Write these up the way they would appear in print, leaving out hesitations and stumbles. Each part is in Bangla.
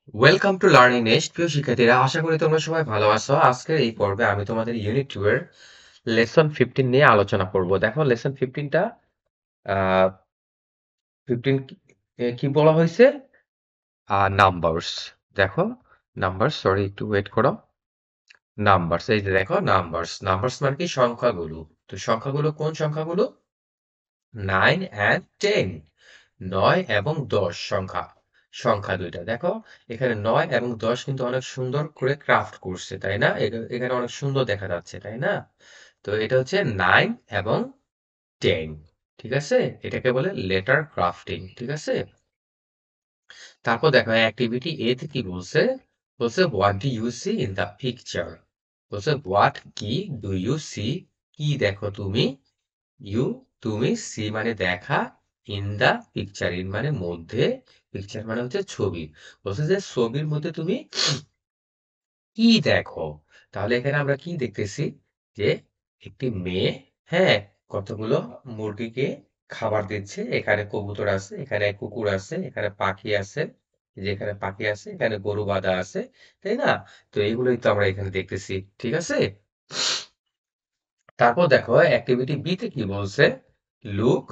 ওয়েলকাম টু লার্নিং নেক্সট প্রিয় শিক্ষার্থীরা, আশা করি তোমরা সবাই ভালো আছো। আজকের এই পর্বে আমি তোমাদের ইউনিট 2 এর লেসন 15 নিয়ে আলোচনা করব। দেখো লেসন 15টা 15 কি বলা হয়েছে? নাম্বারস। দেখো নাম্বারস, সরি একটু ওয়েট করো। নাম্বারস, এই যে দেখো নাম্বারস। নাম্বারস মানে কি? সংখ্যাগুলো। তো সংখ্যাগুলো কোন সংখ্যাগুলো? 9 and 10, 9 এবং 10 সংখ্যা। সংখ্যা দুইটা দেখো, এখানে 9 এবং 10 কিন্তু অনেক সুন্দর করে ক্রাফট করছে, তাই না? এখানে অনেক সুন্দর দেখা যাচ্ছে, তাই না? তো এটা হচ্ছে 9 এবং 10, ঠিক আছে? এটাকে বলে লেটার ক্রাফটিং, ঠিক আছে? তারপর দেখো অ্যাক্টিভিটি এ তে কি বলছে? বলছে what do you see in the picture. বলছে হোয়াট, কি, ডু ইউ সি, কি দেখো তুমি, ইউ তুমি, সি মানে দেখা, ইন দা পিকচার, ইন মানে মধ্যে, পিকচার মানে হচ্ছে ছবি। বলছে যে ছবির মধ্যে তুমি কি দেখো। তাহলে এখানে আমরা কি দেখতেছি? যে একটি মেয়ে, হ্যাঁ, কতগুলো মুরগিকে খাবার দিচ্ছে। এখানে কবুতর আছে, এখানে কুকুর আছে, এখানে পাখি আছে, যেখানে পাখি আছে এখানে গরু বাঁধা আছে, তাই না? তো এগুলোই তো আমরা এখানে দেখতেছি, ঠিক আছে? তারপর দেখো অ্যাক্টিভিটি বি তে কি বলছে? লুক,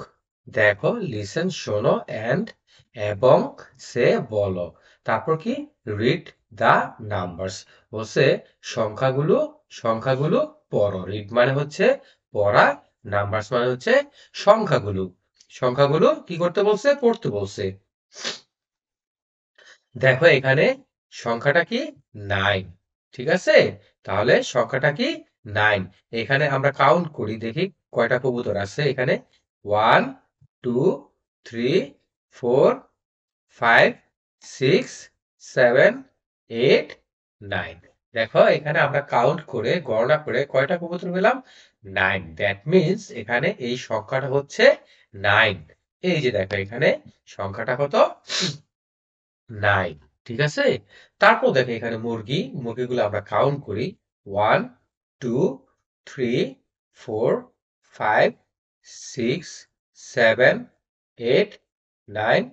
দেখো, লিসেন শোনো, এন্ড এবং সে বলো। তারপর কি? Read the numbers. বলছে সংখ্যাগুলো, সংখ্যাগুলো পড়ো। রিড মানে হচ্ছে পড়া, নাম্বারস মানে হচ্ছে সংখ্যাগুলো। সংখ্যাগুলো কি করতে বলছে? পড়তে বলছে। দেখো এখানে সংখ্যাটা কি? 9, ঠিক আছে? তাহলে সংখ্যাটা কি? 9। এখানে আমরা কাউন্ট করি, দেখি কয়টা কবুতর আছে এখানে। 1 2 3 4 5 6 7 8 9। দেখো এখানে আমরা কাউন্ট করে গণনা করে কয়টা কবুতর পেলাম? 9। দ্যাট মিন্স এখানে এই সংখ্যাটা হচ্ছে 9। এই যে দেখো এখানে সংখ্যাটা কত? 9, ঠিক আছে? তারপর দেখো এখানে মুরগি, মুরগিগুলো আমরা কাউন্ট করি। 1 2 3 4 5 6 7 8 9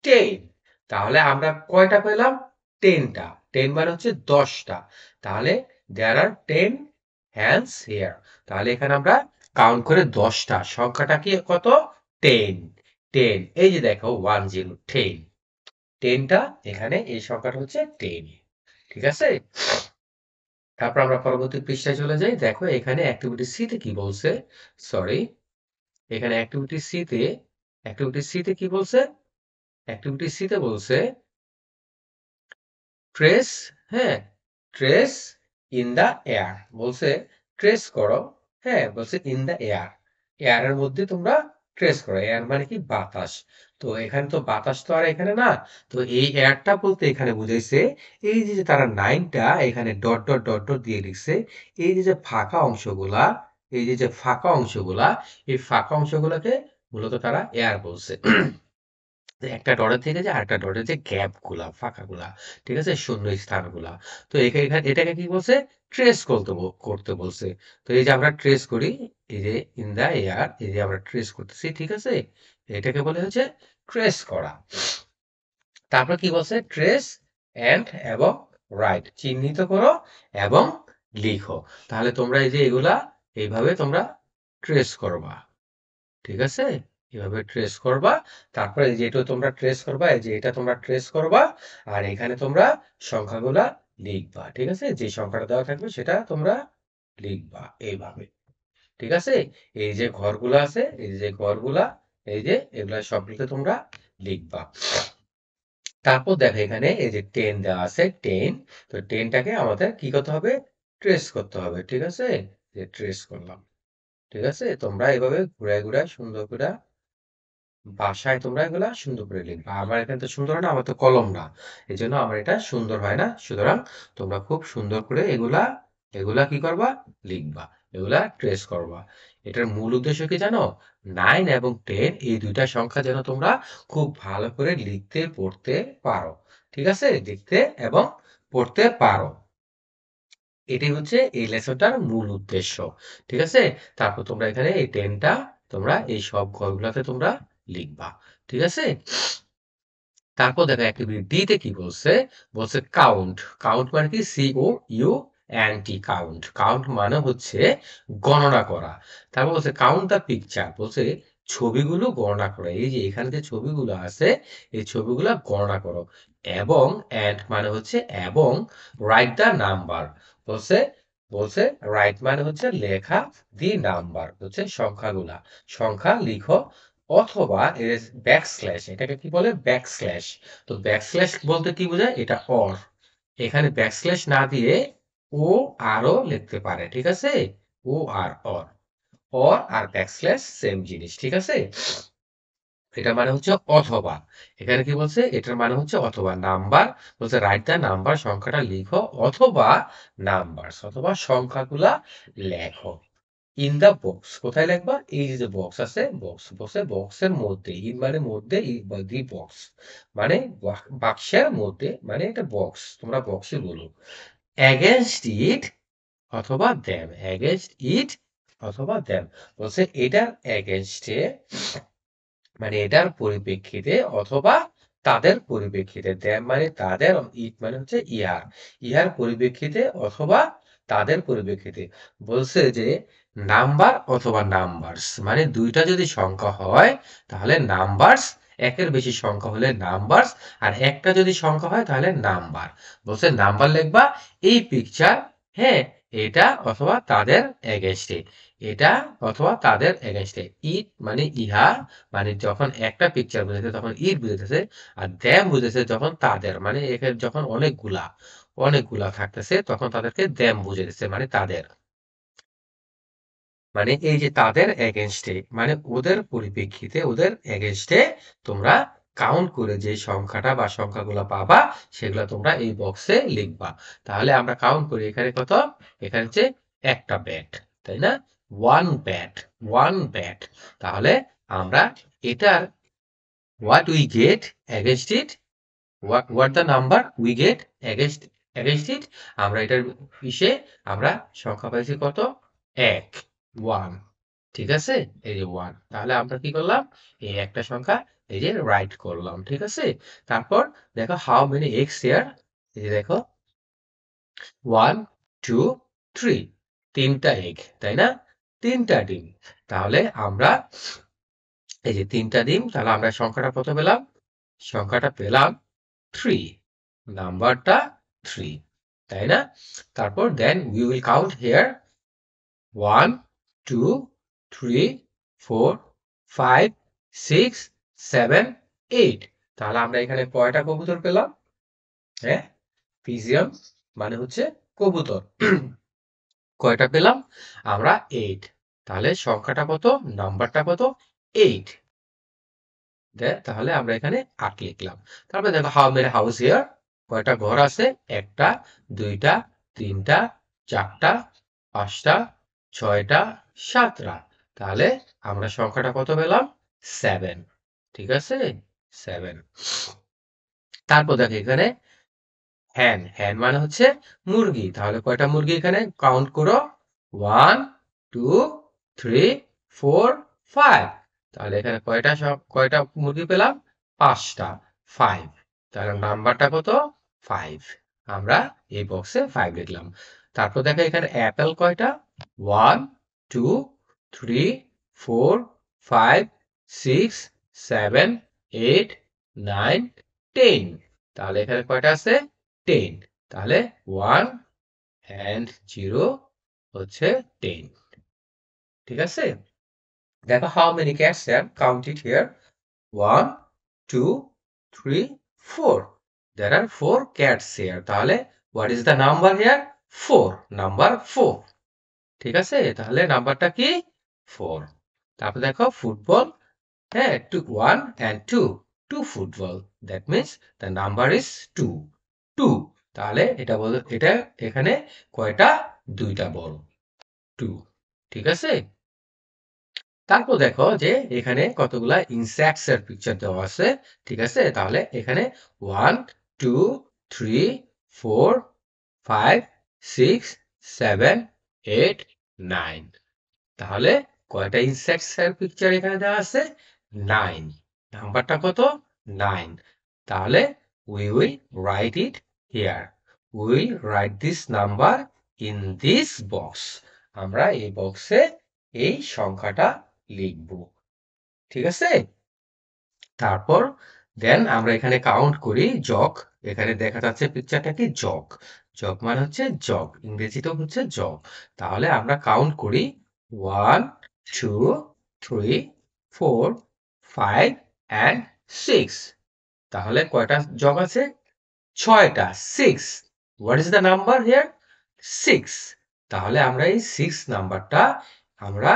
10। তাহলে আমরা কয়টা পেলাম? 10 টা। 10 মানে হচ্ছে 10 টা। তাহলে there are 10 hens here। তাহলে এখানে আমরা কাউন্ট করে 10 টা। সংখ্যাটা কি কত? 10। 10, এই যে দেখো 10, 10। 10 টা, এখানে এই সংখ্যাটা হচ্ছে 10, ঠিক আছে? তারপর আমরা পরবর্তী পৃষ্ঠায় চলে যাই। দেখো এখানে অ্যাক্টিভিটি সি তে কি বলছে? সরি, এখানে অ্যাক্টিভিটি সি তে কি বলছে? অ্যাক্টিভিটি সি তে বলছে ট্রেস, হ্যাঁ, ট্রেস ইন দা এয়ার। বলছে ট্রেস করো, হ্যাঁ, বলছে ইন দা এয়ার, এয়ারের মধ্যে তোমরা ট্রেস করো। এয়ার মানে কি? বাতাস। তো এখানে তো বাতাস তো আর এখানে না। তো এই এয়ারটা বলতে এখানে বুঝাইছে এই যে যে তারা 9টা এখানে ডট ডট ডট ডট দিয়ে লিখছে। এই যে যে ফাঁকা অংশগুলা, এই যে যে ফাঁকা অংশগুলা, এই ফাঁকা অংশগুলোকে মূলত তারা এয়ার বলছে। একটা ডটের থেকে যে আরেকটা ডটের যে গ্যাপ গুলা, ফাঁকা গুলা, ঠিক আছে, শূন্য স্থানগুলা। তো এখানে এটাকে কি বলছে? ট্রেস করতে বলছে। তো এই যে আমরা ট্রেস করি, এই যে ইন দা এয়ার, এই যে আমরা ট্রেস করতেছি, ঠিক আছে? এটাকে বলে হচ্ছে ট্রেস করা। তারপর কি বলছে? ট্রেস এন্ড এবং রাইট, চিহ্নিত করো এবং লিখো। তাহলে তোমরা এই যে এগুলা এইভাবে তোমরা ট্রেস করবা, ঠিক আছে? এভাবে ট্রেস করবা। তারপরে এই যে এটা তোমরা ট্রেস করবা, এই যে এটা তোমরা ট্রেস করবা। আর এখানে তোমরা সংখ্যাগুলা লিখবা, ঠিক আছে? যে সংখ্যাটা দেওয়া থাকবে সেটা তোমরা লিখবা এইভাবে, ঠিক আছে? এই যে ঘরগুলা আছে, এই যে ঘরগুলা, এই যে এগুলা সবগুলোতে তোমরা লিখবা। তারপর দেখো এখানে এই যে 10 দেওয়া আছে, 10। তো 10টাকে আমাদের কি করতে হবে? ট্রেস করতে হবে, ঠিক আছে? যে ট্রেস করলাম, ঠিক আছে? তোমরা এভাবে ঘুরায় ঘুরায় সুন্দর করে বাসায় তোমরা এগুলা সুন্দর করে লিখবা। আমার এখানে তো সুন্দর হয় না, আমার তো কলম না, এই জন্য আমার এটা সুন্দর হয় না। সুতরাং তোমরা খুব সুন্দর করে এগুলা এগুলা কি করবা? লিখবা, এগুলা ট্রেস করবা। এটার মূল উদ্দেশ্য কি জানো? 9 এবং 10 এই দুইটা সংখ্যা যেন তোমরা খুব ভালো করে লিখতে পড়তে পারো, ঠিক আছে? লিখতে এবং পড়তে পারো, এটাই হচ্ছে এই লেসনটার মূল উদ্দেশ্য, ঠিক আছে? তারপর তোমরা এখানে এই 10টা তোমরা এই সব ঘরগুলাতে তোমরা লিখবা, ঠিক আছে? তারপর দেখো অ্যাক্টিভিটি ডি তে কি বলছে, বলছে কাউন্ট। কাউন্ট মানে কি, COUNT, কাউন্ট। কাউন্ট মানে হচ্ছে গণনা করা। তারপর বলছে কাউন্ট দ্য পিকচার, বলছে ছবিগুলো গণনা করো। এই যে এখানে যে ছবিগুলো আছে এই ছবিগুলো গণনা করো। এবং এন্ড মানে হচ্ছে এবং, রাইট দ্য নাম্বার, বলছে বলছে রাইট মানে হচ্ছে লেখা, দি নাম্বার হচ্ছে সংখ্যাগুলা, সংখ্যা লিখো, অথবা ব্যাকস্ল্যাশ, এটাকে কি বলে, ব্যাকস্ল্যাশ। তো ব্যাকস্ল্যাশ বলতে কি বোঝায়, এটা অর, এখানে ব্যাকস্ল্যাশ না দিয়ে ও আরও লিখতে পারে, ঠিক আছে, ও আর, অর, অর আর ব্যাকস্ল্যাশ সেম জিনিস, ঠিক আছে। এটা মানে হচ্ছে অথবা, এখানে কি বলছে, এটার মানে হচ্ছে অথবা, নাম্বার বলছে রাইট দ্য নাম্বার, সংখ্যাটা লিখো, অথবা নাম্বারস, অথবা সংখ্যাগুলা লেখো। ইন দা বক্স, কোথায় লিখবা, এই যে বক্স আছে, বক্স বসে, বক্সের মধ্যে, ইন মানে মধ্যে, দি বক্স মানে বাক্সের মধ্যে, মানে এটা বক্স, তোমরা বক্সে বলো। অ্যাগেনস্ট ইট অথবা দেম, অ্যাগেনস্ট ইট অথবা দেম, বলছে এটার অ্যাগেনস্টে মানে এটার পরিপ্রেক্ষিতে, অথবা তাদের পরিপ্রেক্ষিতে, দেম মানে তাদের, ইট মানে হচ্ছে ইহার, ইহার পরিপ্রেক্ষিতে অথবা তাদের পরিপ্রেক্ষিতে। বলছে যে নাম্বার অথবা নাম্বারস, মানে দুইটা যদি সংখ্যা হয় তাহলে নাম্বারস, একের বেশি সংখ্যা হলে নাম্বারস, আর একটা যদি সংখ্যা হয় তাহলে নাম্বার। বলছে নাম্বার লিখবা এই পিকচার, হ্যাঁ, এটা অথবা তাদের এগেনস্টে, এটা অথবা তাদের এগেনস্টে। ইট মানে ইহা, মানে যখন একটা পিকচার বুঝাইছে তখন ইট বুঝাইতেছে, আর দ্যাম বুঝাইছে যখন তাদের, মানে এখানে যখন অনেকগুলা অনেকগুলা থাকতেছে তখন তাদেরকে দ্যাম বুঝাইতেছে, মানে তাদের, মানে এই যে তাদের এগেনস্টে, মানে ওদের পরিপ্রেক্ষিতে, ওদের এগেনস্টে তোমরা কাউন্ট করে যে সংখ্যাটা বা সংখ্যাগুলো পাবা সেগুলো তোমরা এই বক্সে লিখবা। তাহলে আমরা কাউন্ট করি, এখানে কত, এখানে হচ্ছে একটা ব্যাট, তাই না, ওয়ান ব্যাট, ওয়ান ব্যাট। তাহলে আমরা এটার what we get against it, what the number we get against it, আমরা এটার ইসে আমরা সংখ্যা পাইছি কত, এক, ওয়ান, ঠিক আছে, এই যে ওয়ান। তাহলে আমরা কি করলাম, এই একটা সংখ্যা এই যে রাইট করলাম, ঠিক আছে। তারপর দেখো হাউ মেনি এক্স হিয়ার, এই যে দেখো ওয়ান, টু, থ্রি, তিনটা এগ, তাই না, তিনটা ডিম। তাহলে আমরা এই যে তিনটা ডিম, তাহলে আমরা সংখ্যাটা কত পেলাম, সংখ্যাটা পেলাম 3, নাম্বারটা 3, তাই না। তারপর then we will count here 1 2 3 4 5 6 7 8। তাহলে আমরা এখানে কয়টা কবুতর পেলাম, হ্যাঁ, পিজিয়ন মানে হচ্ছে কবুতর, কয়টা পেলাম আমরা, 8। তাহলে সংখ্যাটা কত, নাম্বারটা কত, 8। তাহলে আমরা এখানে 8 লিখলাম। তারপরে দেখো হাউ মেনি হাউস হিয়ার, কয়টা ঘর আছে, একটা, দুইটা, তিনটা, চারটা, পাঁচটা, ছয়টা, সাতটা। তাহলে আমরা সংখ্যাটা কত পেলাম, 7, ঠিক আছে, 7। তারপর দেখো এখানে হ্যান, হ্যান মানে হচ্ছে মুরগি। তাহলে কয়টা মুরগি এখানে কাউন্ট করো, 1 2 3 4 5। তাহলে এখানে কয়টা মুরগি পেলাম, 5টা, 5। তাহলে নাম্বারটা কত, 5। আমরা এই বক্সে 5 লিখলাম। তারপর দেখো এখানে অ্যাপেল কয়টা, 1 2 3 4 5 6 7 8 9 10। তাহলে এখানে কয়টা আছে, 10। তাহলে 1 and 0 হচ্ছে 10, ঠিক আছে। দেখো how many cats are counted here, 1 2 3 4, there are 4 cats here। তাহলে what is the number here, 4, number 4, ঠিক আছে। তাহলে নাম্বারটা কি, 4। তারপর দেখো ফুটবল, হ্যাঁ, 1 and 2, 2 football, that means the number is 2, 2। তাহলে এটা এখানে কয়টা, দুইটা বল, 2, ঠিক আছে। তারপর দেখো যে এখানে কতগুলা ইনসেক্টস এর পিকচার দেওয়া আছে, ঠিক আছে। তাহলে এখানে 1 2 3 4 5 6 7 8 9। তাহলে কয়টা ইনসেক্টস এর পিকচার এখানে দেওয়া আছে, 9, নাম্বারটা কত, 9। তাহলে we will write it here. We will write this number in this box. আমরা এই বক্সে এই সংখ্যাটা লিখব। ঠিক আছে? তারপর দেন আমরা এখানে কাউন্ট করি জগ। এখানে দেখা যাচ্ছে পিকচারটা কি জগ। জগ মানে হচ্ছে জগ, ইংরেজিতেও হচ্ছে জগ। তাহলে আমরা কাউন্ট করি 1 2 3 4 5 and 6। তাহলে কয়টা জগ আছে? 6টা, 6। What is the number here? 6। তাহলে আমরা এই 6 নাম্বারটা আমরা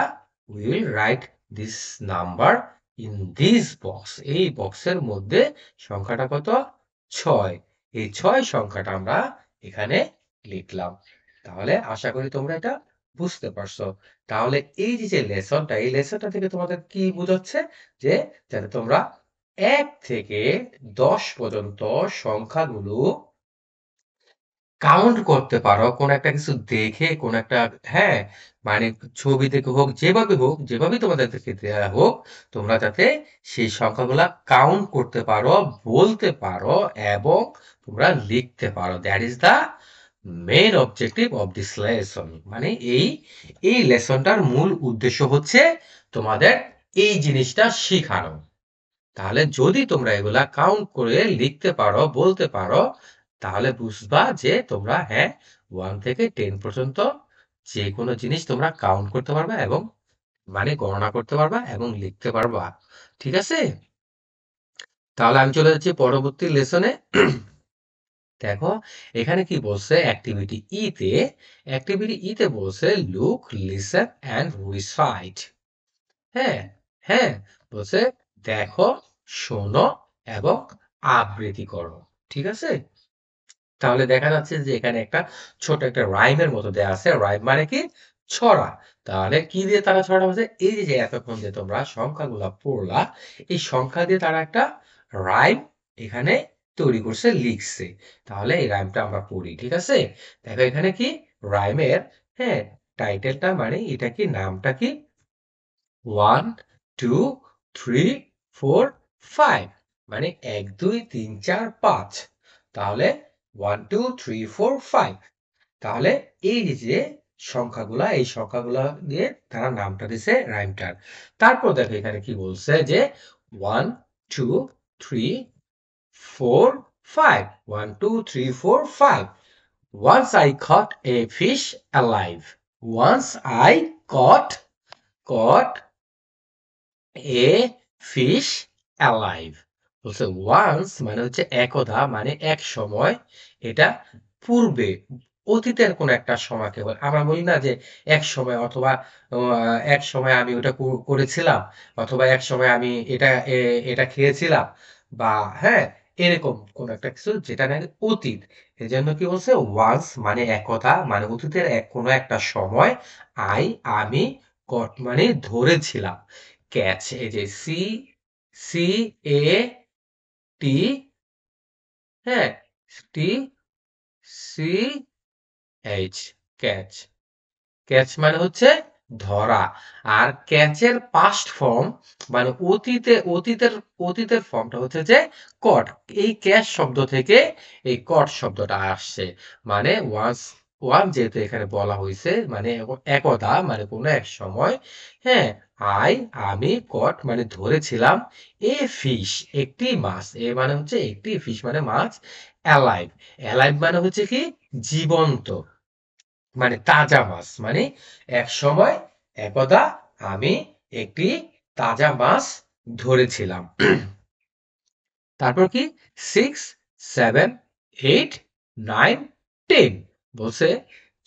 will write this number in this box. এই বক্সের মধ্যে সংখ্যাটা কত? 6। এই 6 সংখ্যাটা আমরা এখানে লিখলাম। তাহলে আশা করি তোমরা এটা বুঝতে পারছো। তাহলে এই যে লেসনটা, এই লেসনটা থেকে তোমাদের কি বোঝাচ্ছে? যে যাতে তোমরা 1 থেকে 10 পর্যন্ত সংখ্যাগুলো কাউন্ট করতে পারো। কোন একটা কিছু দেখে কোন একটা, হ্যাঁ, মানে ছবি দেখে হোক, যেভাবেই তোমাদেরকে দেয়া হোক, তোমরা যাতে সেই সংখ্যাগুলা কাউন্ট করতে পারো, বলতে পারো এবং তোমরা লিখতে পারো। That is the main objective of this lesson. মানে এই লেসনটার মূল উদ্দেশ্য হচ্ছে তোমাদের এই জিনিসটা শিখানো। তাহলে যদি তোমরা এগুলা কাউন্ট করে লিখতে পারো, বলতে পারো, তাহলে বুঝবা যে তোমরা, হ্যাঁ, 1 থেকে 10 পর্যন্ত যে কোনো জিনিস তোমরা কাউন্ট করতে পারবা এবং মানে গণনা করতে পারবা এবং লিখতে পারবা। ঠিক আছে? তাহলে আমি চলে যাচ্ছি পরবর্তী লেসনে। দেখো এখানে কি বলছে অ্যাক্টিভিটি ই তে বলছে লুক, লিসেন এন্ড রিসাইট। হ্যাঁ, হ্যাঁ, বলছে দেখো, শোনো এবং আবৃত্তি করো। ঠিক আছে? তাহলে দেখা যাচ্ছে যে এখানে একটা ছোট একটা রাইমের মতো দেয়া আছে। রাইম মানে কি? ছড়া। তাহলে কি দিয়ে তারা ছড়াটা বলছে? এই যে এতক্ষণ যে তোমরা সংখ্যাগুলা পড়লা, এই সংখ্যা দিয়ে তারা একটা রাইম এখানে তৈরি করছে, লিখছে। তাহলে এই রাইমটা আমরা পড়ি। ঠিক আছে? দেখো এখানে কি রাইমের, হ্যাঁ, টাইটেলটা মানে এটা কি, নামটা কি? 1 2 3 4 5 মানে 1 2 3 4 5। তাহলে 1 2 3 4 5। তাহলে এই যে সংখ্যাগুলা, এই সংখ্যাগুলা দিয়ে তারা নামটা দিছে রাইমটার। তারপর দেখো এখানে কি বলছে যে 1 2 3 4 5 1 2 3 4 5। Once I caught a fish alive. Once I caught a fish alive. বলছে ওয়ান্স মানে হচ্ছে একদা, মানে এক সময়, এটা পূর্বে, অতীতের কোন একটা সময়কে বলে। আমরা বলি না যে এক সময়, অথবা এক সময় আমি ওটা করেছিলাম, অথবা এক সময় আমি এটা খেয়েছিলাম, বা হ্যাঁ, এরকম কোন একটা কিছু যেটা নাকি অতীত। এজন্য কি বলছে ওয়ান্স মানে একদা, মানে অতীতের কোন একটা সময়, আমি কট মানে ধরেছিলাম, ক্যাচ, এই যে সি সি এ টি, হ্যাঁ, T C H, catch. Catch মানে হচ্ছে ধরা। আর ক্যাচের পাস্ট ফর্ম মানে অতীতের ফর্মটা হচ্ছে যে কট। এই ক্যাচ শব্দ থেকে এই কট শব্দটা আসছে। মানে যেহেতু এখানে বলা হয়েছে, মানে একদা মানে কোনো এক সময়, হ্যাঁ, আমি কট মানে ধরেছিলাম, এ ফিশ একটি মাছ, এ মানে হচ্ছে একটি, ফিশ মানে মাছ, অ্যালাইভ, মানে হচ্ছে কি জীবন্ত, মানে তাজা মাছ, মানে এক সময় একদা আমি একটি তাজা মাছ ধরেছিলাম। তারপর কি 6 7 8 9 10 বলছে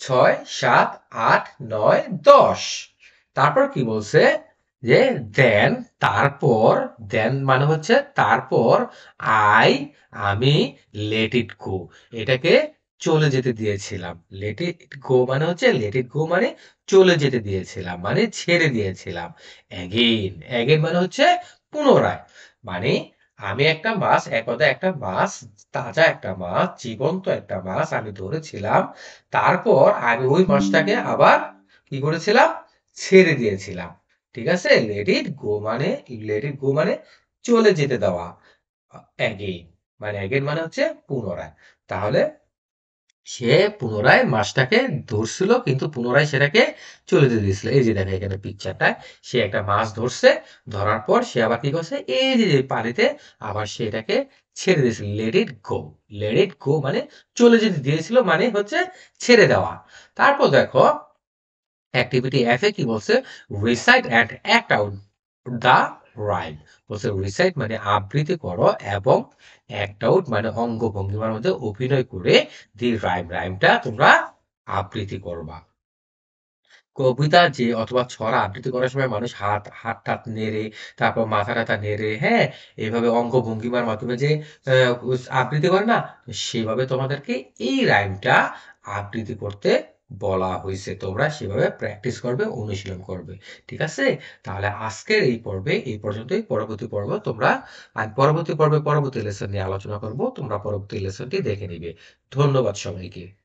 6 7 8 9 10। তারপর কি বলছে যে দেন, তারপর, দেন মানে হচ্ছে তারপর, আই আমি লেট ইট গো, এটাকে চলে যেতে দিয়েছিলাম। লেট ইট গো মানে হচ্ছে, লেট ইট গো মানে চলে যেতে দিয়েছিলাম, মানে ছেড়ে দিয়েছিলাম। অ্যাগেইন, মানে হচ্ছে পুনরায়, মানে আমি একটা মাছ, একদা একটা মাছ, তাজা একটা মাছ, জীবন্ত একটা মাছ আমি ধরেছিলাম। তারপর আমি ওই মাছটাকে আবার কি করেছিলাম? ছেড়ে দিয়েছিলাম। ঠিক আছে? লেট ইট গো মানে চলে যেতে দেওয়া। অ্যাগেইন। মানে অ্যাগেন মানে হচ্ছে পুনরায়। তাহলে সে পুনরায় মাছটাকে ধরছিল কিন্তু পুনরায় সেটাকে চলে যেতে দিয়েছিল। এই যে দেখো এখানে পিকচারটায় সে একটা মাছ ধরছে, ধরার পর সে আবার কি করছে, এই যে যে পানিতে আবার সে এটাকে ছেড়ে দিয়েছিল। Let it go, let it গো মানে চলে যেতে দিয়েছিল, মানে হচ্ছে ছেড়ে দেওয়া। তারপর দেখো অ্যাক্টিভিটি এফ এ কি বলছে, recite and act out the rhyme. বলছে রিসাইট মানে আবৃত্তি করো এবং অ্যাক্ট আউট মানে অঙ্গভঙ্গিমার মধ্যে অভিনয় করে দি রাইম, রাইমটা তোমরা আবৃত্তি করবা। কবিতা যে অথবা ছড়া আবৃত্তি করার সময় মানুষ হাত টাত নেড়ে, তারপর মাথা টাথা নেড়ে, হ্যাঁ, এভাবে অঙ্গভঙ্গিমার মাধ্যমে যে আবৃত্তি করে না, সেভাবে তোমাদেরকে এই রাইমটা আবৃত্তি করতে বলা হয়েছে। তোমরা সেভাবে প্র্যাকটিস করবে, অনুশীলন করবে। ঠিক আছে? তাহলে আজকের এই পর্বে এই পর্যন্তই। পরবর্তী পর্ব তোমরা, আমি পরবর্তী পর্বে পরবর্তী লেসন নিয়ে আলোচনা করব। তোমরা পরবর্তী লেসনটি দেখে নিবে। ধন্যবাদ সবাইকে।